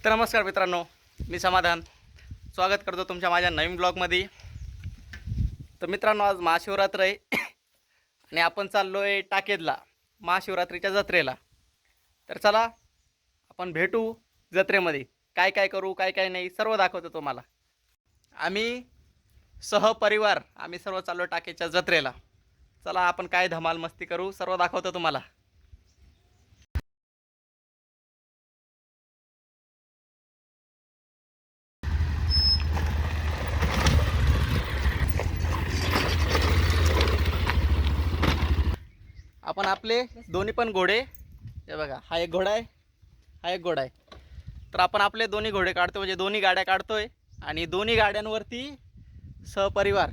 तर नमस्कार मित्रांनो, मी समाधान स्वागत करतो तुमच्या माझ्या नवीन ब्लॉगमध्ये। तर मित्रांनो, आज महाशिवरात्र आहे आणि आपण चाललो आहे टाकेदला महाशिवरात्रीच्या जत्रेला। तर चला आपण भेटू जत्रेमध्ये, काय काय करू काय काय नाही सर्व दाखवतो तुम्हाला। आम्ही सहपरिवार आम्ही सर्व चाललो टाकेच्या जत्रेला। चला आपण काय धमाल मस्ती करू सर्व दाखवतो तुम्हाला। आपण आपले दोन्ही पण घोडे, हे बघा, हा एक घोडा आहे, हा एक घोडा आहे। तर आपण आपले दोन्ही घोडे काढतो, म्हणजे दोन्ही गाड्या काढतोय आणि दोन्ही गाड्यांवरती सहपरिवार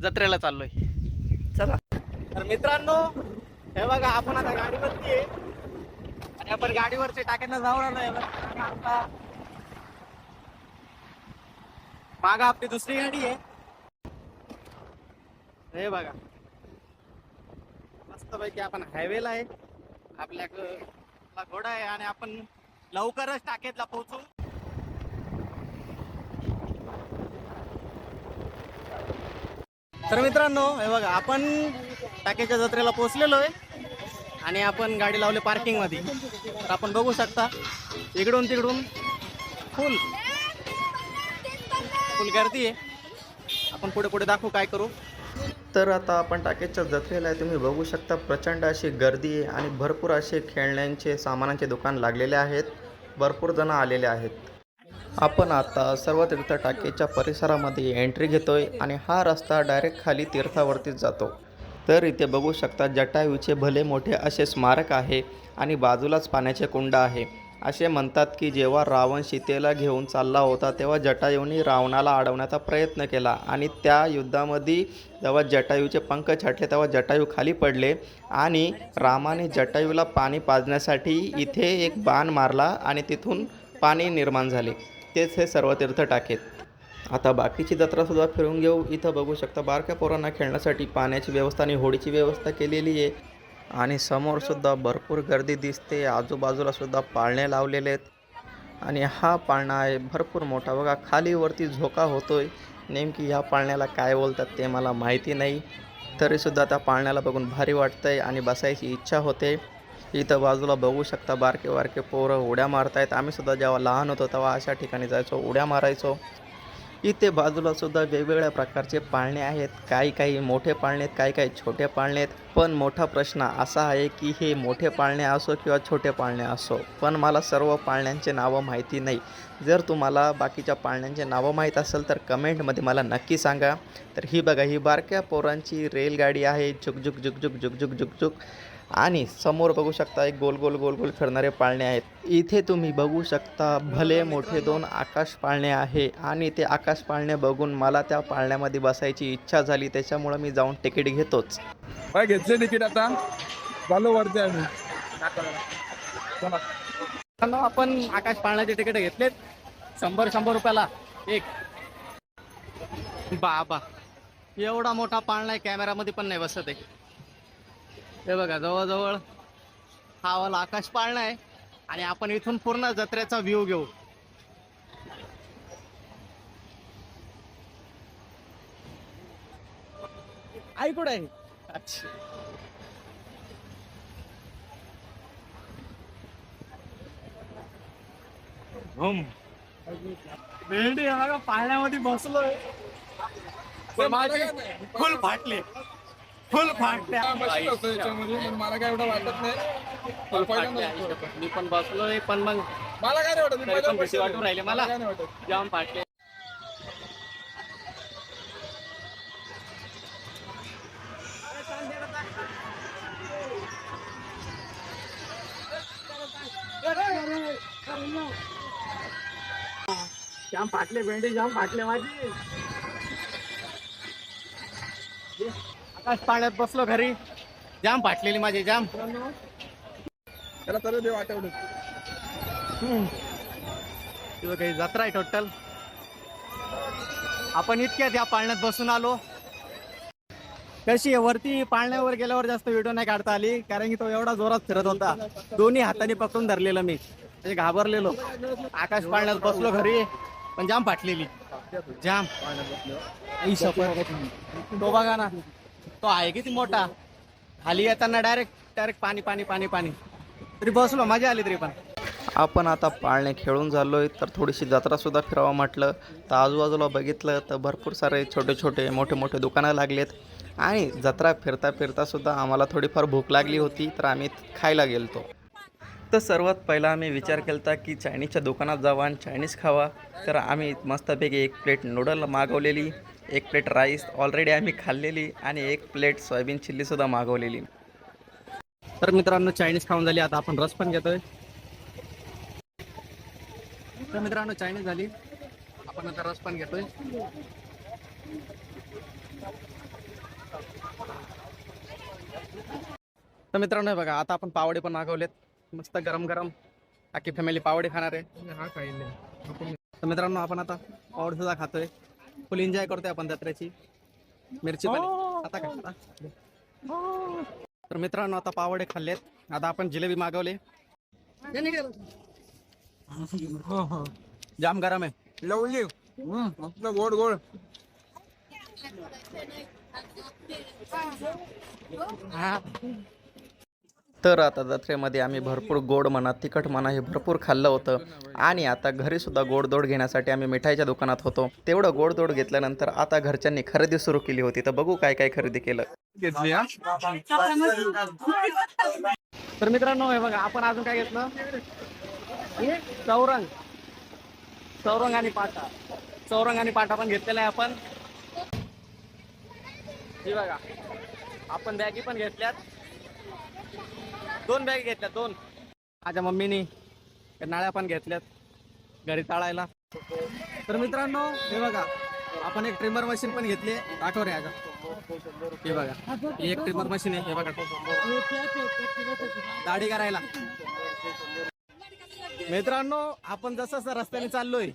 जत्रेला चाललोय। चला तर मित्रांनो, हे बघा आपण आता गाडीवरती आहे आणि आपण गाडीवरचे टाक्यांना जाऊन आलोय। मागं आपली दुसरी गाडी आहे, हे बघा मस्तपैकी आपण हायवेला आहे, आपल्याकडं घोडा आहे आणि आपण लवकरच टाकेतला पोहोचू। तर मित्रांनो, हे बघा आपण टाकेच्या जत्रेला पोहोचलेलो आहे आणि आपण गाडी लावली पार्किंग मध्ये। तर आपण बघू शकता इकडून तिकडून फुल गर्दी आहे। आपण पुढे पुढे दाखवू काय करू। तर आता आपण टाकेच्या जत्रेला आहे, तुम्ही बघू शकता प्रचंड अशी गर्दी आहे आणि भरपूर असे खेळण्यांचे सामानांचे दुकान लागलेले आहेत, भरपूर जण आलेले आहेत। आपण आता सर्व तीर्थ टाकेच्या परिसरामध्ये एंट्री घेतोय आणि हा रस्ता डायरेक्ट खाली तीर्थावरतीच जातो। तर इथे बघू शकता जटायूचे भले मोठे असे स्मारक आहे आणि बाजूलाच पाण्याचे कुंड आहे। असे म्हणतात की जेव्हा रावण सीतेला घेऊन चालला होता तेव्हा जटायूने रावणाला अडवण्याचा प्रयत्न केला आणि त्या युद्धामध्ये जेव्हा जटायूचे पंख छाटले तेव्हा जटायू खाली पडले आणि रामाने जटायूला पाणी पाजण्यासाठी इथे एक बाण मारला आणि तिथून पाणी निर्माण झाले। तेच हे सर्व तीर्थ टाकेत। आता बाकीची जत्रासुद्धा फिरून घेऊ। इथं बघू शकता बारक्या पोरांना खेळण्यासाठी पाण्याची व्यवस्था आणि होडीची व्यवस्था केलेली आहे आणि समोरसुद्धा भरपूर गर्दी दिसते। आजूबाजूला सुद्धा पाळणे लावलेले आहेत आणि हा पाळणा आहे भरपूर मोठा, बघा खाली वरती झोका होतोय। नेमकी ह्या पाळण्याला काय बोलतात ते मला माहिती नाही, तरीसुद्धा त्या पाळण्याला बघून भारी वाटतंय आणि बसायची इच्छा होते। इथं बाजूला बघू शकता बारके बारके पोरं उड्या मारतायत। आम्ही सुद्धा जेव्हा लहान होतो तेव्हा अशा ठिकाणी जायचो, उड्या मारायचो। इथे बाजूला सुद्धा वेगवेगळ्या प्रकारचे पाळणे आहेत, काही मोठे पाळणे आहेत, काही छोटे पाळणे आहेत। पण मोठा प्रश्न असा आहे की हे मोठे पाळणे असो किंवा छोटे पाळणे असो, पण मला सर्व पाळण्यांचे नावं माहिती नाही। जर तुम्हाला बाकीच्या पाळण्यांचे नावं माहीत असेल तर कमेंटमध्ये मला नक्की सांगा। तर ही बघा, ही बारक्या पोरांची रेलगाडी आहे, झुकझुक झुकझुक झुकझुक झुकझुक। आणि समोर बघू शकता एक गोल गोल गोल गोल फिरणारे पाळणे आहेत। इथे तुम्ही बघू शकता भले मोठे दोन आकाश पाळणे आहे आणि ते आकाश पाळणे बघून मला त्या पाळण्यामध्ये बसायची इच्छा झाली, त्याच्यामुळे मी जाऊन तिकीट घेतोच। काय घेतले तिकीट? आता चालू वरती आम्ही आपण आकाश पाळण्याचे तिकीट घेतलेत 100 रुपयाला एक। बाबा एवढा मोठा पाळणा आहे, कॅमेरामध्ये पण नाही बसत आहे। हे बघा जवळजवळ हा वाला आकाश पाळणा आहे आणि आपण इथून पूर्ण जत्रेचा व्ह्यू घेऊ। आई कुठे आहे? अच्छा, भेंडी हा पाळण्यामध्ये बसलोय, फुल फाटले मला काय एवढं वाटत नाही। मी पण बसलोय, पण मग मला काय नाही वाटत, भीती वाटून राहिले मला, जाम फाटले। जाम फाटले भेंडी, जाम फाटले माझी। आकाश पाळण्यात बसलो घरी, जाम फाटलेली माझी, जाम। त्याला तर देव आठवलं। काही जत्रा आहे टोटल। आपण इतक्यात या पाळण्यात बसून आलो। कशी आहे, वरती पाळण्यावर गेल्यावर जास्त व्हिडिओ नाही काढता आली, कारण की तो एवढा जोरात फिरत होता, दोन्ही हाताने पकडून धरलेला मी। म्हणजे घाबरलेलो. आकाश पाळण्यात बसलो घरी, पण जाम फाटलेली, जाम. आई शपथ. तो बघा ना, तो आहे किती मोठा. खाली येताना डायरेक्ट पाणी पाणी पाणी पाणी. तरी बसलो, मजा आली तरी पण. आपण आता पाळणे खेळून झालोय, तर थोडीशी जत्रा सुद्धा फिरावं म्हटलं. तर आजूबाजूला बघितलं तर भरपूर सारे छोटे छोटे मोठे मोठे दुकानं लागलेत. आणि जत्रा फिरता फिरता सुद्धा आम्हाला थोडीफार भूक लागली होती, तर आम्ही खायला गेलतो. तर सर्वात पहिला आम्ही विचार केला की चायनीजच्या दुकानात जावं आणि चायनीज खावा. तर आम्ही मस्तपैकी 1 प्लेट नूडल मागवलेली, 1 प्लेट राईस ऑलरेडी आम्ही खाल्लेली आणि 1 प्लेट सोयाबीन चिल्लीसुद्धा मागवलेली. तर मित्रांनो, चायनीज खाऊन झाली, आता आपण रस पण घेतोय. तर मित्रांनो, चायनीज झाली, आपण आता रस पण घेतोय. तर मित्रांनो हे बघा, आता आपण पावडे पण मागवलेत, मस्त गरम गरम. अख्खी फॅमिली पावडे खाणार आहे. हा खाईल. तर मित्रांनो, आपण आता पावडे सुद्धा खातोय, फुल एन्जॉय करतोय आपण जत्रेची. मिरची पण आता काय. तर मित्रांनो, आता पावडे खाल्लेत, आता आपण जिलेबी मागवले. जाम गरम आहे. लवली गोड गोड. तर आता जत्रेमध्ये आम्ही भरपूर गोड म्हणा तिखट म्हणा हे भरपूर खाल्लं होतं. आणि आता घरीसुद्धा गोडधोड घेण्यासाठी आम्ही मिठाईच्या दुकानात होतो. तेवढं गोडधोड घेतल्यानंतर आता घरच्यांनी खरेदी सुरू केली होती. तर बघू काय काय खरेदी केलं. घेतली हा. तर मित्रांनो हे बघा, आपण अजून काय घेतलं, चौरंग. चौरंग आणि पाटा. चौरंग आणि पाटा पण घेतलेला आहे आपण. हे बघा, आपण बॅगी पण घेतल्यात, 2 बॅग घेतल्यात, 2. माझ्या मम्मीनी नाळ्या पण घेतल्यात घरी तळायला. तर मित्रांनो हे बघा, आपण एक ट्रिमर मशीन पण घेतली, दाखव रे आज. हे बघा, ही एक ट्रिमर मशीन आहे. हे बघा, दाढी करायला. मित्रांनो, आपण जसं जसं रस्त्याने चाललोय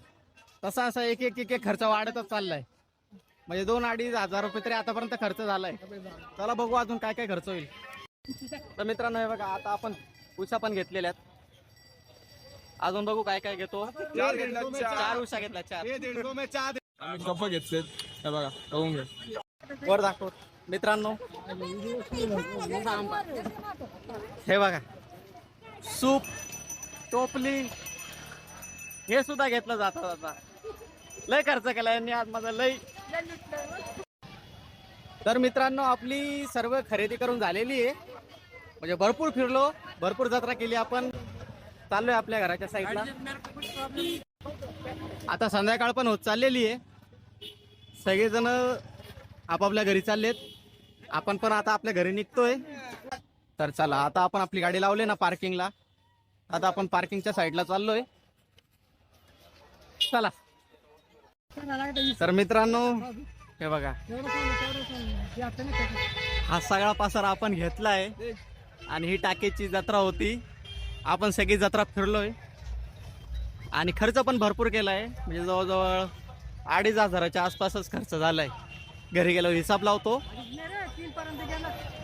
तसा असा एक एक एक एक खर्च वाढतच चाललाय. म्हणजे 2-2.5 हजार रुपये तरी आतापर्यंत खर्च झालाय. चला बघू अजून काय काय खर्च होईल. तर मित्रांनो हे बघा, आता आपण उषा पण घेतलेल्या आहेत. अजून बघू काय काय घेतो. 4 उषा घेतल्या, 4. आम्ही कप घेतलेत. हे बघा, खाऊन घे. वर दाखव मित्रांनो, हे बघा, सूप, टोपली हे सुद्धा घेतलं जातं. आता लय खर्च केला यांनी आज माझा, लय. तर मित्रांनो, आपली सर्व खरेदी करून झालेली आहे. म्हणजे भरपूर फिरलो, भरपूर जत्रा केली आपण. चाललोय आपल्या घराच्या साईडला. आता संध्याकाळ पण होत चाललेली आहे. सगळेजण आपापल्या घरी चाललेत, आपण पण आता आपल्या घरी निघतोय. तर चला, आता आपण आपली गाडी लावली ना पार्किंगला, आता आपण पार्किंगच्या साईडला चाललोय. चला. तर मित्रांनो हे बघा, हा सगळा पसारा आपण घेतलाय आणि ही टाकेची जत्रा होती. आपण सगळी जत्रा फिरलोय आणि खर्च पण भरपूर केलाय. म्हणजे जवळजवळ 2.5 हजाराच्या आसपासच खर्च झालाय. घरी गेलो हिसाब लावतो,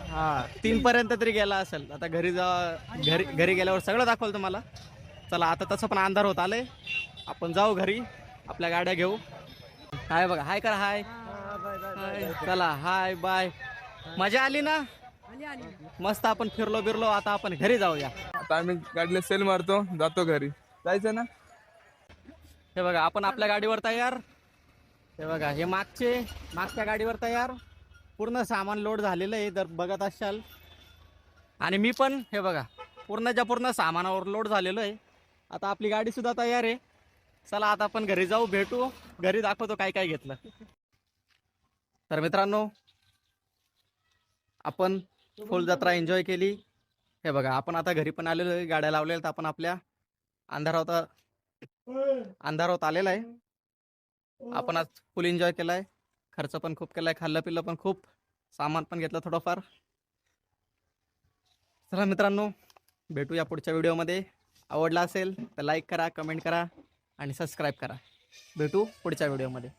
हा 3 पर्यंत तरी गेला असेल. आता घरी गेल्यावर सगळं दाखवलं तुम्हाला. चला, आता तसं पण अंधार होत आलंय, आपण जाऊ घरी, आपल्या गाड्या घेऊ. हाय बघा, हाय करा, हाय. चला, हाय बाय. मजा आली ना, मस्त आपण फिरलो बिरलो. आता आपण घरी जाऊया. आता आम्ही गाडीला सेल मारतो, जातो घरी. जायचं ना. हे बघा, आपण आपल्या गाडीवर तयार. हे बघा, हे मागच्या गाडीवर तयार. पूर्ण सामान लोड झालेलं आहे, जर बघत असाल. आणि मी पण हे बघा, पूर्ण सामानावर लोड झालेलं आहे. आता आपली गाडी सुद्धा तयार आहे. चला, आता आपण घरी जाऊ, भेटू, घरी दाखवतो काय काय घेतलं. तर मित्रांनो, आपण फुल जत्रा एन्जॉय केली. हे बघा, आपण आता घरी पण आलेलो आहे, गाड्या लावलेल्या. तर आपण आपल्या अंधारात आलेला आहे. आपण आज फुल एन्जॉय केलाय, खर्च पण खूप केलाय, खाल्लं पिल्लं पण खूप, सामान पण घेतलं थोडंफार. चला मित्रांनो, भेटूया पुढच्या व्हिडिओमध्ये. आवडला असेल तर लाईक करा, कमेंट करा आणि सबस्क्राईब करा. भेटू पुढच्या व्हिडिओमध्ये.